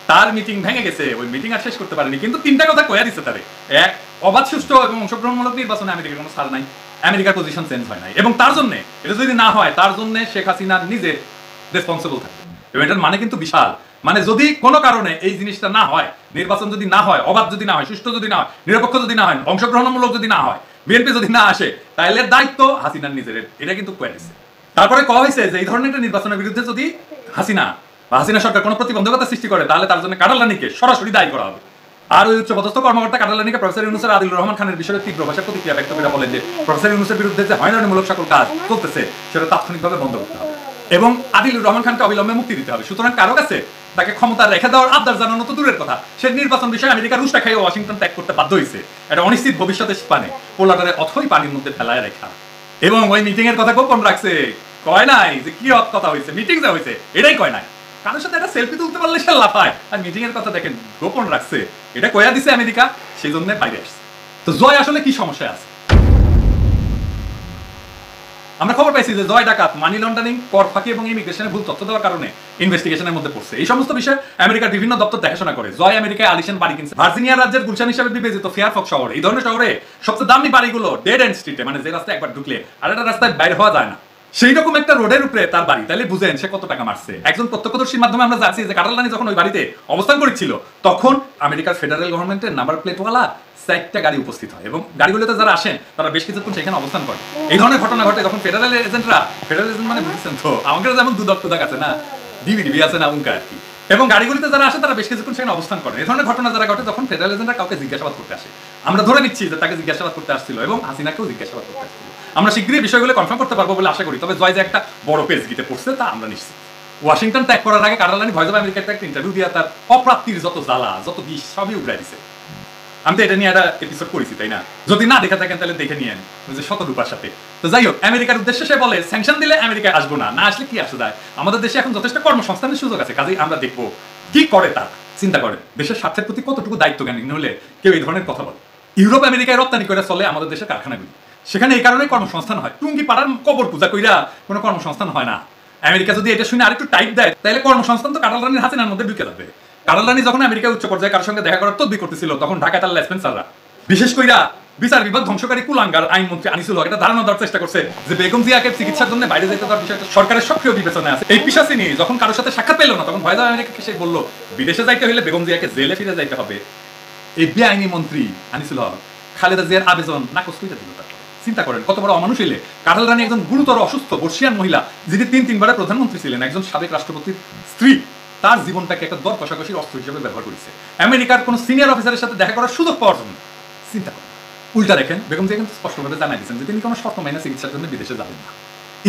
তার মিটিং ভেঙে গেছে, ওই মিটিং আর শেষ করতে পারেনি, কিন্তু 3টা কথা কয়া দিচ্ছে তারে। এক, অবাধ সুষ্ঠু এবং অংশগ্রহণমূলক নির্বাচনে আমেরিকার কোনো ছাড় নাই, আমেরিকার পজিশন চেঞ্জ হয় নাই, এবং তার জন্য এটা যদি না হয় তার জন্য শেখ হাসিনা নিজে রেসপন্সিবল থাকবে। এবং এটার মানে কিন্তু বিশাল, মানে যদি কোনো কারণে এই জিনিসটা না হয়, নির্বাচন যদি না হয়, অবাধ যদি না হয়, সুষ্ঠু যদি না হয়, নিরপেক্ষ যদি না হয়, অংশগ্রহণমূলক যদি না হয়, বিএনপি যদি না আসে, তাহলে দায়িত্ব হাসিনার নিজের। এটা কিন্তু কয়ে দিচ্ছে। তারপরে কওয়া হয়েছে যে এই ধরনের একটা নির্বাচনের বিরুদ্ধে যদি হাসিনা সরকার কোনো প্রতিবন্ধকতা সৃষ্টি করে তাহলে তার জন্য কাটাল রানীকে সরাসরি দায়ী করা হবে। আর ওই উচ্চপদস্থ কর্মকর্তা কাটাল রানীকে প্রফেসর ইউনূস আর আদিলুর রহমান খানের বিষয়ে তীব্র ভাষায় প্রতিক্রিয়া ব্যক্ত করে বলেন যে প্রফেসর ইউনূসের বিরুদ্ধে যে হয়রানিমূলক সকল কাজ চলতেছে সেটা তাৎক্ষণিকভাবে বন্ধ করতে হবে এবং আদিলুর রহমান খানকে অবিলম্বে মুক্তি দিতে হবে। সুতরাং কারো কাছে তাকে ক্ষমতা রেখে দেওয়ার আবদার জানানো তো দূরের কথা, সে নির্বাচন বিষয়ে আমেরিকা রুশটা খাইয়ে ওয়াশিংটন ত্যাগ করতে বাধ্য হয়েছে। এটা অনিশ্চিত ভবিষ্যতের পানে পোলাটারে অথই পানির মধ্যে ফেলায় রেখা। এবং ওই মিটিং এর কথা গোপন রাখছে, কয় নাই যে কি কথা হয়েছে, মিটিং যা হয়েছে এটাই কয় নাই। কারোর সাথে একটা সেলফি তুলতে পারলে সে লাফায়, আর মিটিং এর কথা দেখেন গোপন রাখছে, এটা কয়া দিছে আমেরিকা, সেই জন্য বাইরে আসছে। তো জয় আসলে কি সমস্যা আছে? আমরা খবর পাইছি যে জয় ডাকাত মানি লন্ডারিং, কর ফাঁকি এবং ইমিগ্রেশনের ভুল তথ্য দেওয়ার কারণে ইনভেস্টিগেশনের মধ্যে পড়ছে। এই সমস্ত বিষয়ে আমেরিকার বিভিন্ন দপ্তর দেখাশোনা করে। জয় আমেরিকায় আলিশান বাড়ি কিনছে ভার্জিনিয়া রাজ্যের গুলশান হিসেবে বিবেচিত ফেয়ারফক্স শহর। এই ধরনের শহরে সবচেয়ে দামি বাড়িগুলো ডেড এন্ড স্ট্রিটে, মানে যে রাস্তায় একবার ঢুকলে আর একটা রাস্তায় বাইরে হওয়া যায় না, সেই রকম একটা রোডের উপরে তার বাড়ি। তাহলে বুঝেন সে কত টাকা মারছে। একজন প্রত্যক্ষদর্শীর মাধ্যমে আমরা জানছি যে কাটাল রানী যখন ওই বাড়িতে অবস্থান করেছিল তখন আমেরিকার ফেডারেল গভর্নমেন্টের নাম্বার প্লেটওয়ালা 4টা গাড়ি উপস্থিত হয় এবং গাড়িগুলোতে যারা আসেন তারা বেশ কিছুক্ষণ সেখানে অবস্থান করে। এই ধরনের ঘটনা ঘটে যখন ফেডারেল এজেন্ট মানে বুঝছেন তো আমাদের যেমন দুদক আছে না, ডিবি আছে না উনকা আর কি, এবং গাড়িগুলিতে যারা আসে তারা বেশ কিছুক্ষণ সেখানে অবস্থান করে। এই ধরনের ঘটনা যারা ঘটে তখন ফেডারেল এজেন্টরা কাউকে জিজ্ঞাসাবাদ করতে আসে। আমরা ধরে নিচ্ছি যে তাকে জিজ্ঞাসাবাদ করতে আসছিল এবং হাসিনাকেও জিজ্ঞাসাবাদ করতে আসছিল। আমরা শীঘ্রই বিষয়গুলো কনফার্ম করতে পারবো বলে আশা করি। তবে জয় যে একটা বড় পেজ গিতে পড়ছে তা আমরা নিশ্চিত। ওয়াশিংটন ত্যাগ করার আগে কাটাল রানী ভয়েস অফ আমেরিকাতে একটা ইন্টারভিউ দিয়ে তার অপ্রাপ্তির যত জ্বালা যত বিষ সবই উগড়াই দিছে। আমি তো এটা নিয়ে একটা এপিসোড করেছি, তাই না? যদি না দেখে থাকেন তাহলে দেখে নিয়েন শতরূপার সাথে। তো যাই হোক, আমেরিকার উদ্দেশ্যে সে বলে স্যাংশন দিলে আমেরিকায় আসবো না, না আসলে কি আসে যায়, আমাদের দেশে এখন যথেষ্ট কর্মসংস্থানের সুযোগ আছে, কাজেই আমরা দেখবো কি করে। তা চিন্তা করে দেশের স্বার্থের প্রতি কতটুকু দায়িত্ব জ্ঞানী হলে কেউ এই ধরনের কথা বলে। ইউরোপ আমেরিকায় রপ্তানি করে চলে আমাদের দেশের কারখানাগুলি, সেখানে এই কারণে কর্মসংস্থান হয়। টুঙ্গি পাড়ার কবর পূজা কইরা কোনো কর্মসংস্থান হয় না। আমেরিকা যদি এটা শুনে আরেকটু টাইপ দেয় তাহলে কর্মসংস্থান তো কাটাল রানীর হাসিনার মধ্যে ঢুকে যাবে। কাটাল রানী যখন আমেরিকায় উচ্চ পর্যায়ে কারোর সঙ্গে দেখা করার তদবির করতেছিল তখন ঢাকায় তার লেসপেন্সাররা বিশেষ কইরা বিচার বিভাগ ধ্বংসকারী কুলাঙ্গার আইনমন্ত্রী আনিসুল হক এটা ধারণা দেওয়ার চেষ্টা করছে যে বেগম জিয়াকে চিকিৎসার জন্য বাইরে যেতে দেওয়ার বিষয়টা সরকারের সক্রিয় বিবেচনায় আছে। এই পিশাচিনী যখন কারোর সাথে সাক্ষাৎ পেল না তখন ভয়েস অফ আমেরিকাকে সে বলল বিদেশে যাইতে হলে বেগম জিয়াকে জেলে ফিরে যাইতে হবে। এই বেআইনি মন্ত্রী আনিসুল হক খালেদা জিয়ার আবেদন নাকচ করে দিল। চিন্তা করেন কত বড় অমানুষ হইলে। কাটাল রানী একজন গুরুতর অসুস্থ বর্ষিয়ান মহিলা যিনি 3-3বারের প্রধানমন্ত্রী ছিলেন, একজন সাবেক রাষ্ট্রপতির স্ত্রী, তার জীবনটাকে একটা দর কষাকষির অস্ত্র হিসেবে ব্যবহার করেছে আমেরিকার কোন সিনিয়র অফিসারের সাথে দেখা করার সুযোগ পাওয়ার জন্য। চিন্তা করেন। উল্টা দেখেন বেগম জিয়া কিন্তু স্পষ্টভাবে জানাই দিচ্ছেন যে তিনি কোনো শর্ত মাইনা চিকিৎসার জন্য বিদেশে যাবেন না।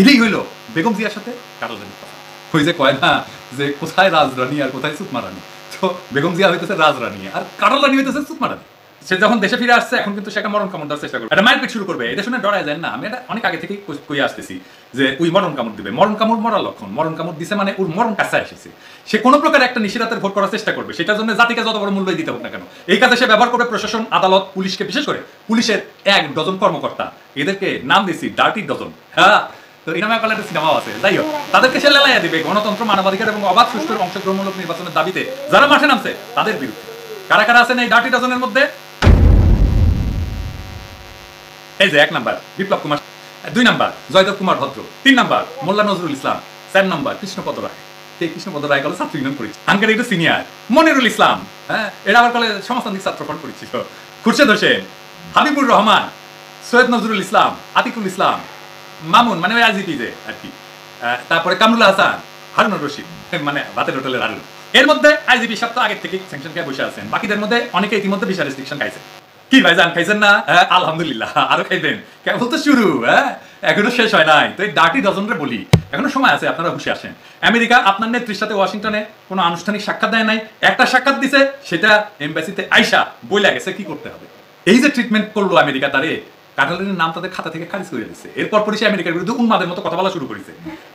এটাই হইল বেগম জিয়ার সাথে কাটাল রানীর কথা। ওই যে কয় না যে কোথায় রাজরানী আর কোথায় সুকমা রানী, তো বেগম জিয়া হইতেছে রাজরানী আর কাটাল রানী হইতেছে সুকমা রানী। সে যখন দেশে ফিরে আসছে এখন কিন্তু সেটা মরণ কামড় দেওয়ার চেষ্টা করবে, এটা মারপিট শুরু করবে। এটা শুনে ডরায় যায় না, আমি এটা অনেক আগে থেকেই কই আসতেছি যে ওই মরণ কামড় দিবে। মরণ কামড় মরার লক্ষণ, মরণ কামড় দিছে মানে ওর মরণ কাছে এসেছে। সে কোনো প্রকার একটা নিশিরাতের ভোট করার চেষ্টা করবে, সেটার জন্য জাতিকে যত বড় মূল্য দিতে হোক না কেন। এই কাজে সে ব্যবহার করবে প্রশাসন, আদালত, পুলিশকে, বিশেষ করে পুলিশের 1 ডজন কর্মকর্তা। এদেরকে নাম দিছি ডার্টি ডজন। হ্যাঁ, তো এই নামে একটা সিনেমাও আছে। যাই হোক, তাদেরকে সে লেলাইয়া দিবে গণতন্ত্র, মানবাধিকার এবং অবাধ সুষ্ঠু অংশগ্রহণমূলক নির্বাচনের দাবিতে যারা মাঠে নামছে তাদের বিরুদ্ধে। কারা কারা আছেন এই ডার্টি ডজনের মধ্যে? এই যে 1 নাম্বার বিপ্লব কুমার, 2 নাম্বার জয়দেব কুমার ভদ্র, 3 নাম্বার মোল্লা নজরুল ইসলাম, 4 নাম্বার কৃষ্ণপদ রায়। এই কৃষ্ণপদ রায় কলে ছাত্র ইউনিয়ন করেছে। আঙ্কেল একটু সিনিয়র মনিরুল ইসলাম, হ্যাঁ এটা আবার কলে সমাজতান্ত্রিক ছাত্রফ্রন্ট করেছিল। খুরশেদ হোসেন, হাবিবুর রহমান, সৈয়দ নজরুল ইসলাম, আতিকুল ইসলাম, মামুন মানে ওই আইজিপি যে আর কি, তারপরে কামরুল হাসান, হারুনুর রশিদ মানে ভাতের হোটেলের হারুন। এর মধ্যে আইজিপি সব তো আগে থেকে স্যাংশন খেয়ে বসে আছেন। বাকিদের মধ্যে অনেকে ইতিমধ্যে ভিসা রেস্ট্রিকশন খাইছে। কি ভাইজান খাইছেন না? আলহামদুলিল্লাহ, আরো খাইবেন, কেবল তো শুরু, এখনো শেষ হয় নাই। তো এই ডার্টি ডজনরে বলি এখনো সময় আছে, আপনারা বসে আসেন। আমেরিকা আপনার নেত্রীর সাথে ওয়াশিংটনে কোনো আনুষ্ঠানিক সাক্ষাৎ দেয় নাই, একটা সাক্ষাৎ দিছে, সেটা এমবাসিতে আইসা বইলা গেছে কি করতে হবে। এই যে ট্রিটমেন্ট করলো আমেরিকা, তারে কাটাল রানীর নাম তাদের খাতা থেকে খারিজ করে দিচ্ছে। এরপর পরে সে আমেরিকার বিরুদ্ধে উন্মাদের মতো কথা বলা শুরু করেছে।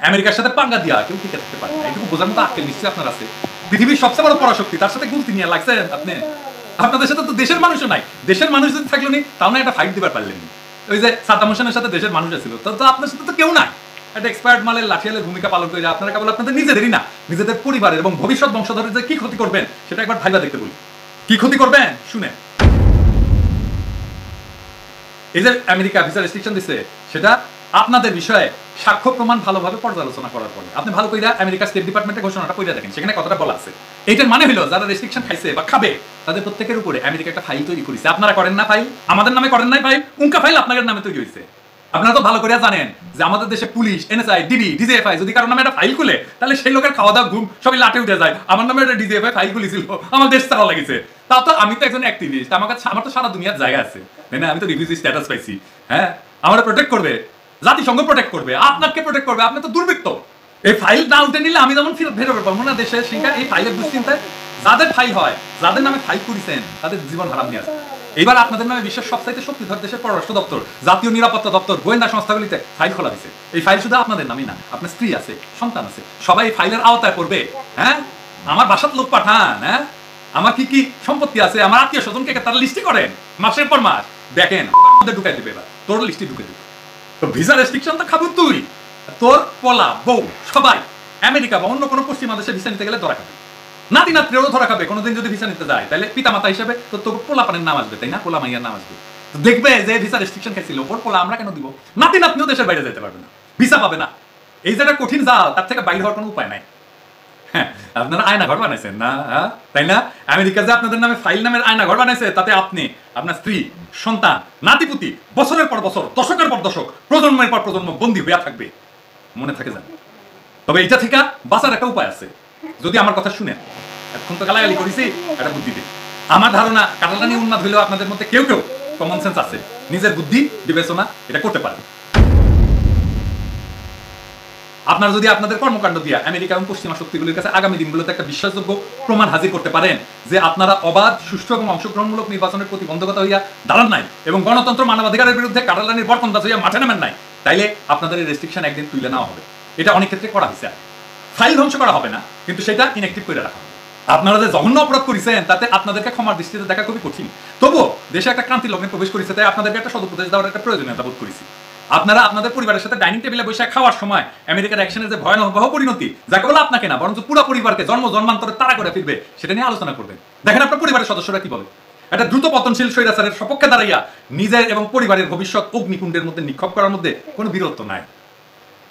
আমেরিকার সাথে পাঙ্গা দিয়া কেউ টিকে থাকতে পারে না, এটুকু বোঝার মতো আক্কেল নিশ্চয়ই আপনার আছে। পৃথিবীর সবচেয়ে বড় পরাশক্তি, তার সাথে গুলতি নিয়ে লাগছেন আপনি। আপনাদের সাথে তো দেশের মানুষও নাই, দেশের মানুষ যদি থাকলো নি তাও না একটা ফাইট দিবার পারলেন। ওই যে সাদ্দাম হোসেনের সাথে দেশের মানুষ ছিল, তো আপনার সাথে তো কেউ নাই। একটা এক্সপায়ার্ড মালের লাঠিয়ালের ভূমিকা পালন করে আপনারা কেবল আপনাদের নিজেদেরই না, নিজেদের পরিবারের এবং ভবিষ্যৎ বংশধরের যে কি ক্ষতি করবেন সেটা একবার ভাইবা দেখতে বলি। কি ক্ষতি করবেন শুনে। এই যে আমেরিকা ভিসা রেস্ট্রিকশন দিচ্ছে সেটা আপনাদের বিষয়ে সাক্ষ্য প্রমাণ ভালোভাবে পর্যালোচনা করার পরে আপনি ভালো কইরা আমেরিকা স্টেট ডিপার্টমেন্টের ঘোষণাটা পড়ে দেখেন, সেখানে কথাটা বলা আছে। এইটার মানে হলো যারা রেস্ট্রিকশন খাইছে বা খাবে তাদের প্রত্যেকের উপরে আমেরিকা একটা ফাইল তৈরি করেছে। আপনারা করেন না ফাইল, আমাদের নামে করেন নাই ফাইল, উনকা ফাইল আপনাদের নামে তৈরি হয়েছে। আপনারা তো ভালো করে জানেন যে আমাদের দেশে পুলিশ, এনএসআই, ডিবি, ডিজিএফআই যদি কারোর নামে একটা ফাইল খুলে তাহলে সেই লোকের খাওয়া দাওয়া ঘুম সবই লাটে উঠে যায়। আমার নামে একটা ডিজিএফআই ফাইল খুলেছিল, আমার দেশ তারা লাগিছে। তাও তো আমি তো একজন অ্যাক্টিভিস্ট, আমার তো সারা দুনিয়ার জায়গা আছে, তাই না? আমি তো রিফিউজি স্ট্যাটাস পাইছি। হ্যাঁ, আমরা প্রোটেক্ট করবে, জাতিসংঘ প্রোটেক্ট করবে, আপনাকে প্রোটেক্ট করবে। আপনি তো দুর্বৃত্ত। এই ফাইল না উঠে নিলে আমি যেমন ফেরত পাবো না দেশের শিক্ষা। এই ফাইলের দুশ্চিন্তায় যাদের ফাইল হয়, যাদের নামে ফাইল করেছেন তাদের জীবন হারাম নিয়ে আসে। এইবার আপনাদের নামে বিশ্বের সবচাইতে শক্তিধর দেশের পররাষ্ট্র দপ্তর, জাতীয় নিরাপত্তা দপ্তর, গোয়েন্দা সংস্থাগুলিতে ফাইল খোলা হয়েছে। এই ফাইল শুধু আপনাদের নামই না, আপনার স্ত্রী আছে, সন্তান আছে, সবাই এই ফাইলের আওতায় পড়বে। হ্যাঁ, আমার বাসার লোক পাঠান, হ্যাঁ আমার কি কি সম্পত্তি আছে, আমার আত্মীয় স্বজনকে তারা লিস্টি করেন মাসের পর মাস। দেখেন ঢুকাই দেবে, এবার তোর লিস্টি ঢুকে দেবে। তো ভিসা রেস্ট্রিকশন তো খাবো তুই, তোর পোলা বউ সবাই আমেরিকা বা অন্য কোনো পশ্চিমা দেশে ভিসা নিতে গেলে ধরা খাবে, নাতি নাতনিও ধরা খাবে। কোনোদিন যদি ভিসা নিতে যায় তাহলে পিতা মাতা হিসেবে তোর পোলা পানের নাম আসবে, তাই না? পোলা মাইয়ার নাম আসবে। দেখবে যে ভিসা রেস্ট্রিকশন খাইছিল ওর পোলা আমরা কেন দিব? নাতি নাতনিও দেশের বাইরে যেতে পারবে না, ভিসা পাবে না। এই যে একটা কঠিন জাল, তার থেকে বাইরে হওয়ার কোনো উপায় নাই। হ্যাঁ, আপনারা আয়না ঘর বানাইছেন না, তাই না? আমেরিকা যে আপনাদের নামে ফাইল নামের আয়না ঘর বানাইছে, তাতে আপনি, আপনার স্ত্রী, সন্তান, নাতিপুতি বছরের পর বছর, দশকের পর দশক, প্রজন্মের পর প্রজন্ম বন্দী হইয়া থাকবে। মনে থাকে যান। তবে এটা থেকে বাঁচার একটা উপায় আছে, যদি আমার কথা শুনেন। এখন তো গালাগালি করেছি, একটা বুদ্ধি দিন। আমার ধারণা কাটালানি উন্মাদ হইলেও আপনাদের মধ্যে কেউ কেউ কমন সেন্স আছে, নিজের বুদ্ধি বিবেচনা এটা করতে পারে। আপনারা যদি আপনাদের কর্মকাণ্ড দিয়ে আমেরিকা এবং পশ্চিমা শক্তিগুলির কাছে আগামী দিনগুলোতে একটা বিশ্বাসযোগ্য প্রমাণ হাজির করতে পারেন যে আপনারা অবাধ, সুষ্ঠু এবং অংশগ্রহণমূলক নির্বাচনের প্রতিবন্ধকতা হইয়া দাঁড়ান নাই এবং গণতন্ত্র মানবাধিকারের বিরুদ্ধে কাটালানির বরকন্দাজ হইয়া মাঠে নামেন নাই, তাইলে আপনাদের এই রেস্ট্রিকশন একদিন তুলে নেওয়া হবে। এটা অনেক ক্ষেত্রে করা হয়েছে। ফাইল ধ্বংস করা হবে না, কিন্তু সেটা ইনঅ্যাক্টিভ করে রাখা হবে। আপনারা যে জঘন্য অপরাধ করেছেন তাতে আপনাদেরকে ক্ষমার দৃষ্টিতে দেখা খুবই কঠিন। তবুও দেশে একটা ক্রান্তি লগ্নে প্রবেশ করেছে, তাই আপনাদেরকে একটা সদুপদেশ দেওয়ার একটা প্রয়োজনীয়তা বোধ করেছি। আপনারা আপনাদের পরিবারের সাথে ডাইনিং টেবিলে বসে খাওয়ার সময় আমেরিকার অ্যাকশনের যে ভয়াবহ পরিণতি, যাকে বলে আপনাকে না বরঞ্চ পুরো পরিবারকে জন্মান্তরে তাড়া করে ফিরবে, সেটা নিয়ে আলোচনা করবেন। দেখেন আপনার পরিবারের সদস্যরা কি বলে। একটা দ্রুত পতনশীল স্বৈরাচারের সপক্ষে দাঁড়াইয়া নিজের এবং পরিবারের ভবিষ্যৎ অগ্নিকুণ্ডের মধ্যে নিক্ষেপ করার মধ্যে কোনো বীরত্ব নাই।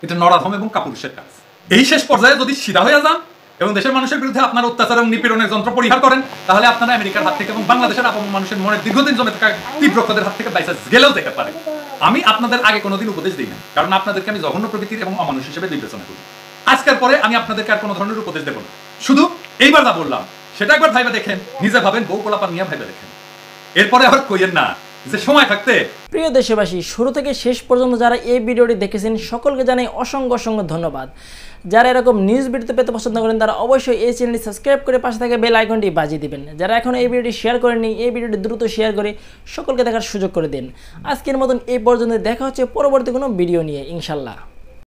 এটা নরাধম এবং কাপুরুষের কাজ। এই শেষ পর্যায়ে যদি সিধা হয়ে যান এবং দেশের মানুষের বিরুদ্ধে আপনার অত্যাচার এবং নিপীড়নের যন্ত্র পরিহার করেন, তাহলে আপনারা আমেরিকার হাত থেকে এবং বাংলাদেশের আপন মানুষের মনে দীর্ঘদিন জমে থাকা তীব্র ক্ষতের হাত থেকে বাইসা গেলেও যেতে পারে। আমি আপনাদের আগে কোনোদিন উপদেশ দিই না, কারণ আপনাদেরকে আমি জঘন্য প্রকৃতির এবং অমানুষ হিসেবে বিবেচনা করি। আজকের পরে আমি আপনাদেরকে আর কোনো ধরনের উপদেশ দেব না। শুধু এইবার যা বললাম সেটা একবার ভাইবা দেখেন, নিজে ভাবেন, বউ পোলাপান নিয়ে ভাইবা দেখেন। এরপরে আবার কইয়েন না যে সময় থাকতে। প্রিয় দেশবাসী, শুরু থেকে শেষ পর্যন্ত যারা এই ভিডিওটি দেখেছেন সকলকে জানাই অসংখ্য অসংখ্য ধন্যবাদ। যারা এরকম নিউজ ভিডিও পেতে পছন্দ করেন তারা অবশ্যই এই চ্যানেলটি সাবস্ক্রাইব করে পাশে থাকা বেল আইকনটি বাজিয়ে দিবেন। যারা এখন এই ভিডিওটি শেয়ার করেননি, এই ভিডিওটি দ্রুত শেয়ার করে সকলকে দেখার সুযোগ করে দিন। আজকের মতন এই পর্যন্ত দেখা হচ্ছে পরবর্তী কোনো ভিডিও নিয়ে, ইনশাল্লাহ।